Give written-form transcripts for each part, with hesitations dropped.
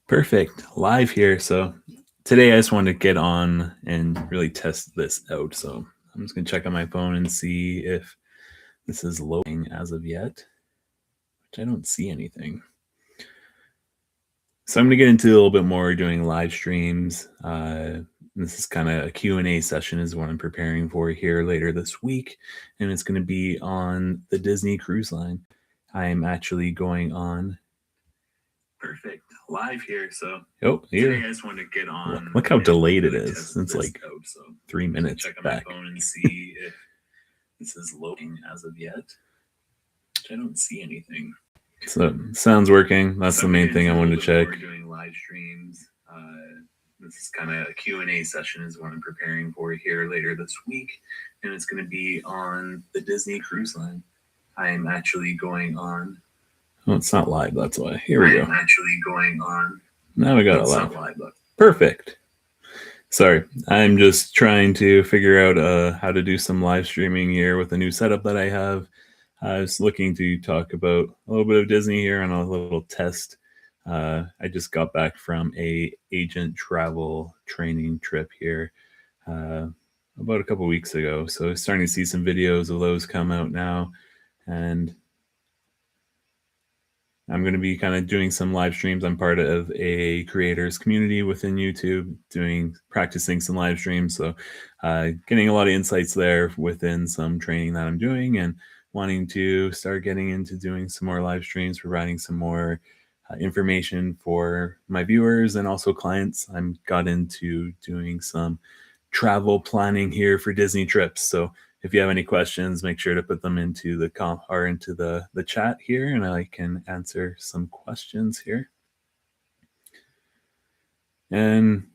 Perfect. Live here. So today I just wanted to get on and really test this out. So I'm just going to check on my phone and see if this is loading as of yet, which I don't see anything. So I'm going to get into a little bit more doing live streams. This is kind of a Q&A session is what I'm preparing for here later this week. And it's going to be on the Disney Cruise Line. I am actually going on. Perfect. Live here. So here. Today I just want to get on. Look how delayed it is. It's like 3 minutes check on back. My phone and see if this is loading as of yet. Which I don't see anything. So sounds working. That's the main thing I wanted to check. We're doing live streams. This is kind of a Q&A session is what I'm preparing for here later this week. And it's going to be on the Disney Cruise Line. I am actually going on. Oh, it's not live. That's why. Here we go. I'm actually going on. Now we got it live. Perfect. Sorry. I'm just trying to figure out how to do some live streaming here with the new setup that I have. I was looking to talk about a little bit of Disney here on a little test. I just got back from a agent travel training trip here about a couple weeks ago. So starting to see some videos of those come out now. And I'm going to be kind of doing some live streams. I'm part of a creators community within YouTube, practicing some live streams. So getting a lot of insights there within some training that I'm doing and wanting to start getting into doing some more live streams, providing some more information for my viewers and also clients. I'm got into doing some travel planning here for Disney trips. So if you have any questions, make sure to put them into the the chat here, and I can answer some questions here. And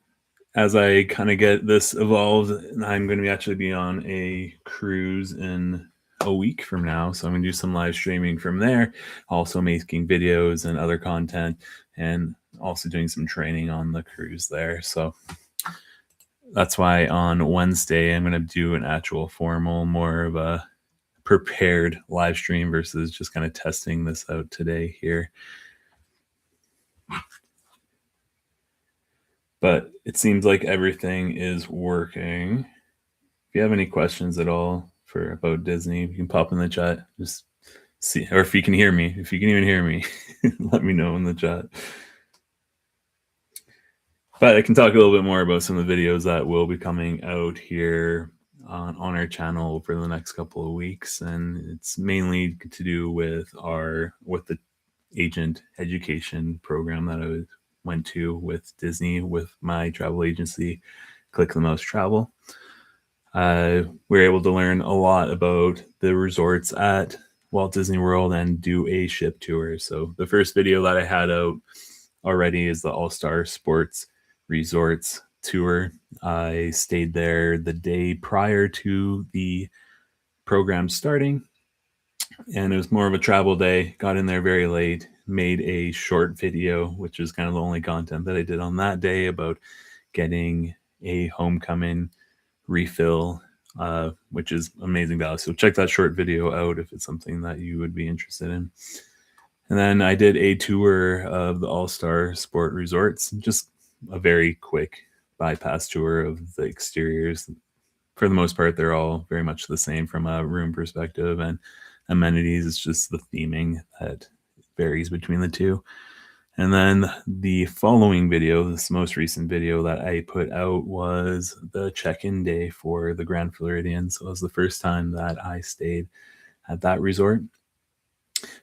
as I kind of get this evolved, I'm going to actually be on a cruise in a week from now. So I'm going to do some live streaming from there, also making videos and other content, and also doing some training on the cruise there. So that's why on Wednesday, I'm going to do an actual formal, more of a prepared live stream versus just kind of testing this out today here. But it seems like everything is working. If you have any questions at all about Disney, you can pop in the chat. Just see, or if you can hear me, if you can even hear me, let me know in the chat. But I can talk a little bit more about some of the videos that will be coming out here on our channel for the next couple of weeks. And it's mainly to do with the agent education program that I went to with Disney with my travel agency, Click the Mouse Travel. We were able to learn a lot about the resorts at Walt Disney World and do a ship tour. So the first video that I had out already is the All-Star Sports Resorts tour. I stayed there the day prior to the program starting, and it was more of a travel day. Got in there very late, made a short video, which is kind of the only content that I did on that day, about getting a homecoming refill, which is amazing value. So check that short video out if it's something that you would be interested in. And then I did a tour of the All-Star Sport Resorts, just a very quick bypass tour of the exteriors. For the most part, they're all very much the same from a room perspective and amenities. It's just the theming that varies between the two. And then the following video, this most recent video that I put out, was the check-in day for the Grand Floridian. So it was the first time that I stayed at that resort.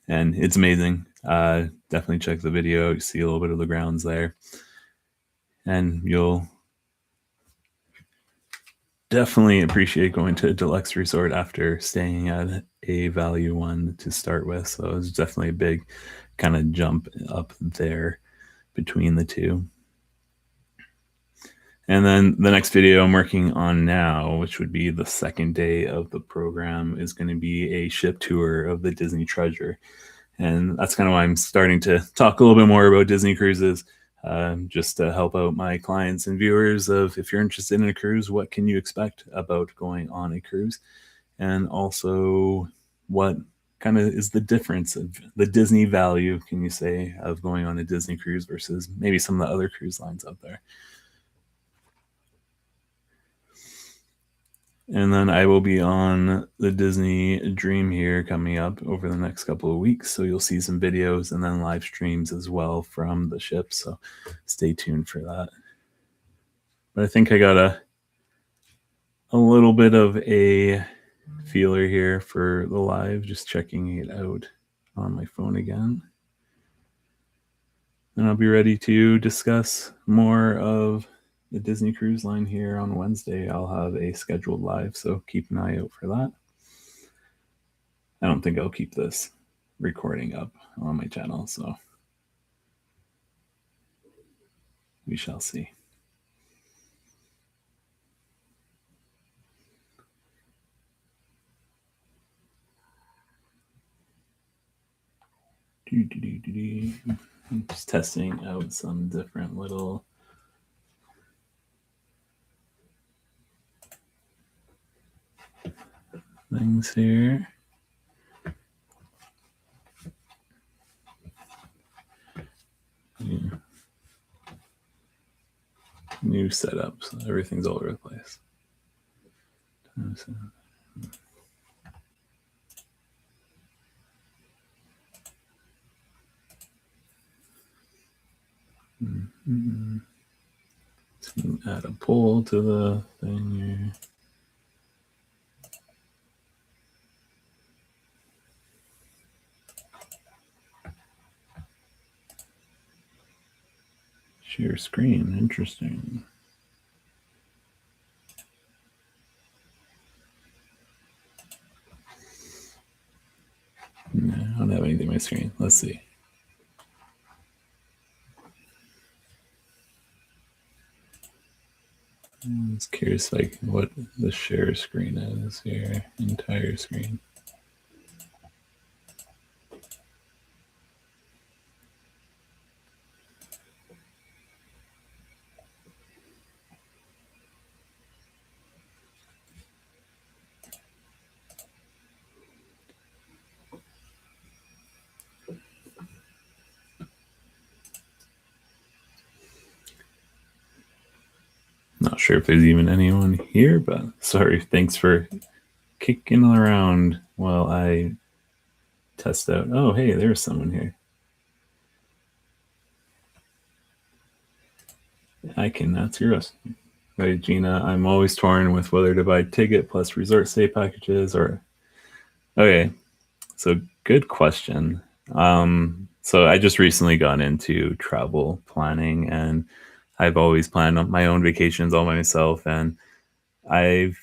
And it's amazing. Definitely check the video. You see a little bit of the grounds there. And you'll definitely appreciate going to a deluxe resort after staying at a value one to start with. So it was definitely a big kind of jump up there between the two. And then the next video I'm working on now, which would be the second day of the program, is going to be a ship tour of the Disney Treasure. And that's kind of why I'm starting to talk a little bit more about Disney cruises, just to help out my clients and viewers of, if you're interested in a cruise, what can you expect about going on a cruise? And also what kind of is the difference of the Disney value, can you say, of going on a Disney cruise versus maybe some of the other cruise lines out there. And then I will be on the Disney Dream here coming up over the next couple of weeks. So you'll see some videos and then live streams as well from the ship. So stay tuned for that. But I think I got a little bit of a feeler here for the live, just checking it out on my phone again. And I'll be ready to discuss more of the Disney Cruise Line here on Wednesday. I'll have a scheduled live, so keep an eye out for that. I don't think I'll keep this recording up on my channel, so we shall see. I'm just testing out some different little things here. Yeah. New setup, so everything's all over the place. Add a poll to the thing here. Share screen, interesting. No, I don't have anything on my screen. Let's see. I'm just curious, like, what the share screen is here. Entire screen. Not sure if there's even anyone here, but sorry. Thanks for kicking around while I test out. Oh, hey, there's someone here. I can answer us. Right, Gina, I'm always torn with whether to buy ticket plus resort stay packages or... Okay, so good question. So I just recently got into travel planning, and I've always planned my own vacations all by myself, and I've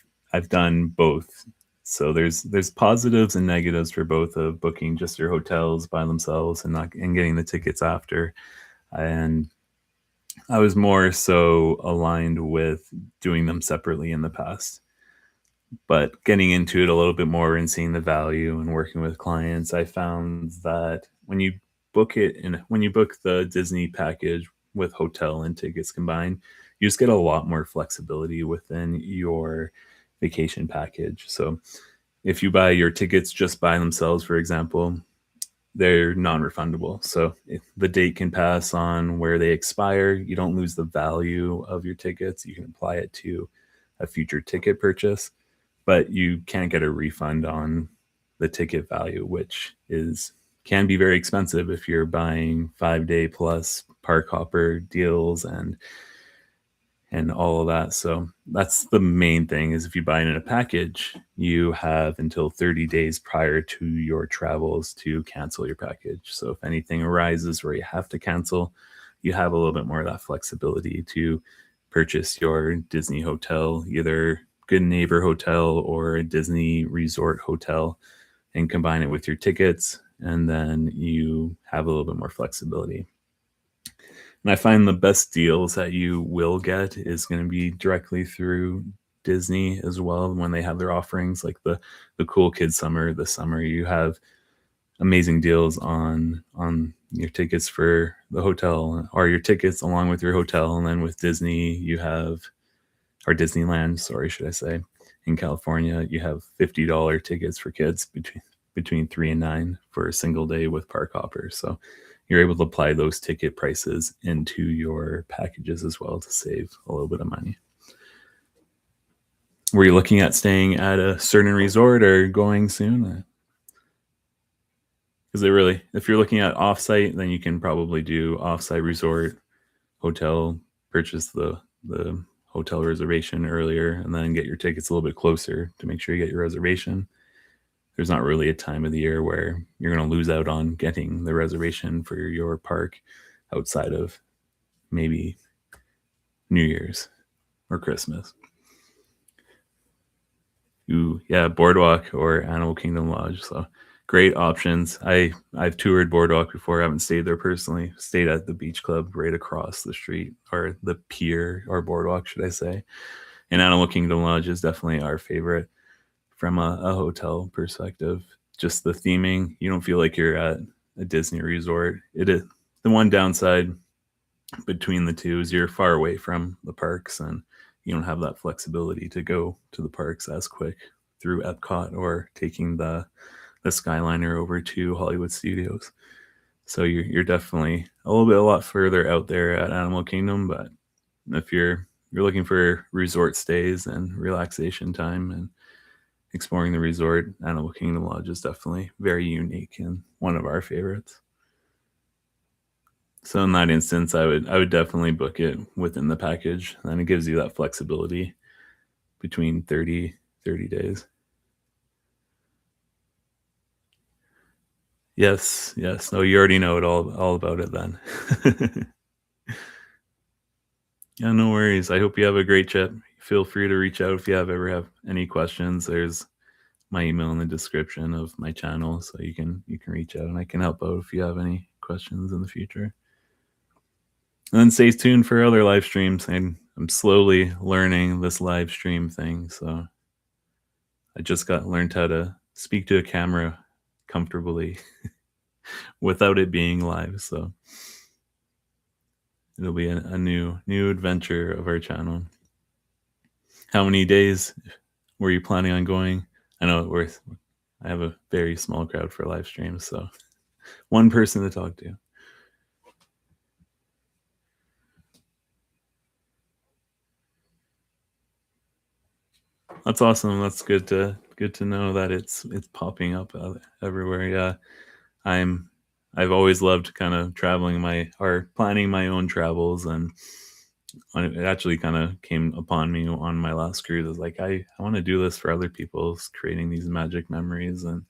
done both. So there's positives and negatives for both of booking just your hotels by themselves and getting the tickets after. And I was more so aligned with doing them separately in the past. But getting into it a little bit more and seeing the value and working with clients, I found that when you book the Disney package with hotel and tickets combined, you just get a lot more flexibility within your vacation package. So if you buy your tickets just by themselves, for example, they're non-refundable. So if the date can pass on where they expire, you don't lose the value of your tickets. You can apply it to a future ticket purchase, but you can't get a refund on the ticket value, which can be very expensive if you're buying 5-day plus park hopper deals and all of that. So that's the main thing, is if you buy it in a package, you have until 30 days prior to your travels to cancel your package. So if anything arises where you have to cancel, you have a little bit more of that flexibility to purchase your Disney hotel, either Good Neighbor Hotel or a Disney Resort Hotel, and combine it with your tickets, and then you have a little bit more flexibility. And I find the best deals that you will get is going to be directly through Disney as well, when they have their offerings, like the Cool Kids Summer. This summer you have amazing deals on your tickets for the hotel, or your tickets along with your hotel. And then with Disney, you have, or Disneyland, sorry, should I say, in California, you have $50 tickets for kids between 3 and 9 for a single day with park hoppers. So you're able to apply those ticket prices into your packages as well to save a little bit of money. Were you looking at staying at a certain resort or going soon? Because it really, if you're looking at offsite, then you can probably do offsite resort, hotel, purchase the hotel reservation earlier, and then get your tickets a little bit closer to make sure you get your reservation. There's not really a time of the year where you're going to lose out on getting the reservation for your park outside of maybe New Year's or Christmas. Ooh, yeah, Boardwalk or Animal Kingdom Lodge. So great options. I've toured Boardwalk before. I haven't stayed there personally. Stayed at the beach club right across the street, or the pier, or Boardwalk, should I say. And Animal Kingdom Lodge is definitely our favorite from a hotel perspective. Just the theming, you don't feel like you're at a Disney resort. It is the one downside between the two is you're far away from the parks, and you don't have that flexibility to go to the parks as quick through Epcot or taking the Skyliner over to Hollywood Studios. So you're definitely a lot further out there at Animal Kingdom. But if you're looking for resort stays and relaxation time and exploring the resort, Animal Kingdom Lodge is definitely very unique and one of our favorites. So in that instance, I would definitely book it within the package. Then it gives you that flexibility between 30 days. Yes. No, you already know it all about it then. Yeah, no worries. I hope you have a great trip. Feel free to reach out if you ever have any questions. There's my email in the description of my channel, so you can reach out and I can help out if you have any questions in the future. And then stay tuned for other live streams. I'm slowly learning this live stream thing, so I just learned how to speak to a camera comfortably without it being live. So it'll be a new adventure of our channel. How many days were you planning on going? I know I have a very small crowd for live streams, so one person to talk to. That's awesome. That's good to know that it's popping up everywhere. Yeah, I've always loved kind of planning my own travels, and it actually kind of came upon me on my last cruise. I was like, I want to do this for other people, creating these magic memories and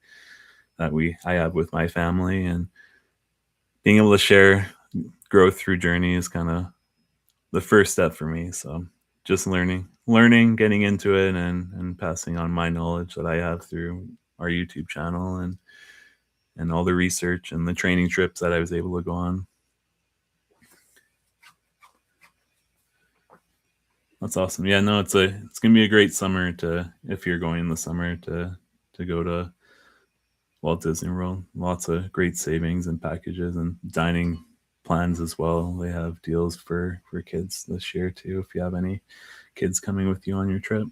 that I have with my family, and being able to share growth through journey is kind of the first step for me. So just learning, getting into it, and passing on my knowledge that I have through our YouTube channel and all the research and the training trips that I was able to go on. That's awesome. Yeah, no, it's gonna be a great summer if you're going in the summer to go to Walt Disney World. Lots of great savings and packages and dining plans as well. They have deals for kids this year too, if you have any kids coming with you on your trip.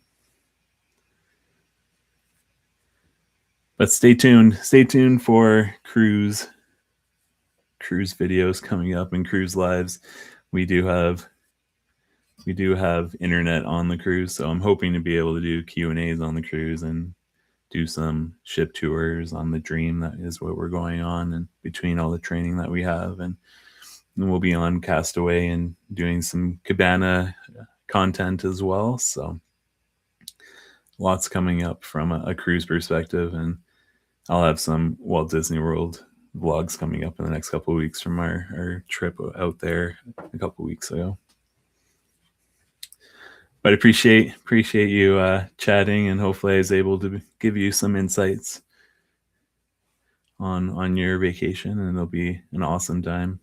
But stay tuned for cruise videos coming up and cruise lives. We do have internet on the cruise, so I'm hoping to be able to do Q&As on the cruise and do some ship tours on the Dream. That is what we're going on, and between all the training that we have, and we'll be on Castaway and doing some cabana content as well. So lots coming up from a cruise perspective, and I'll have some Walt Disney World vlogs coming up in the next couple of weeks from our trip out there a couple of weeks ago. But I appreciate you chatting, and hopefully I was able to give you some insights on your vacation, and it'll be an awesome time.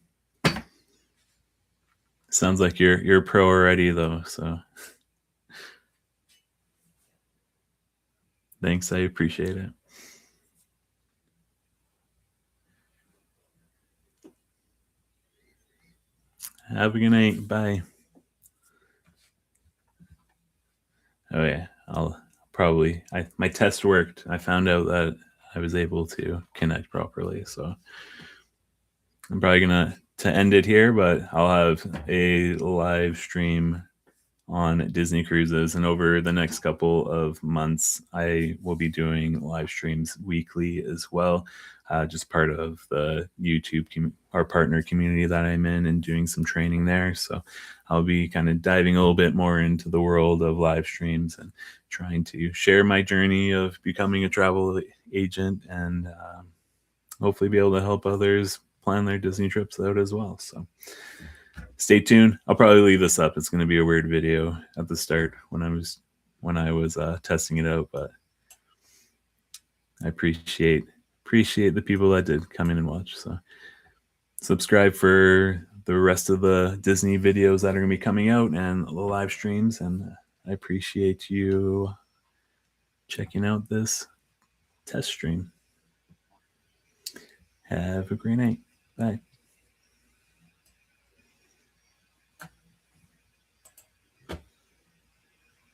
Sounds like you're a pro already though, so thanks, I appreciate it. Have a good night. Bye. Oh yeah, my test worked. I found out that I was able to connect properly. So I'm probably gonna to end it here, but I'll have a live stream on Disney Cruises, and over the next couple of months, I will be doing live streams weekly as well. Just part of the YouTube, our partner community that I'm in, and doing some training there. So I'll be kind of diving a little bit more into the world of live streams and trying to share my journey of becoming a travel agent, and hopefully be able to help others plan their Disney trips out as well. So stay tuned. I'll probably leave this up. It's going to be a weird video at the start when I was testing it out, but I appreciate the people that did come in and watch. So subscribe for the rest of the Disney videos that are going to be coming out and the live streams, and I appreciate you checking out this test stream. Have a great night. Bye.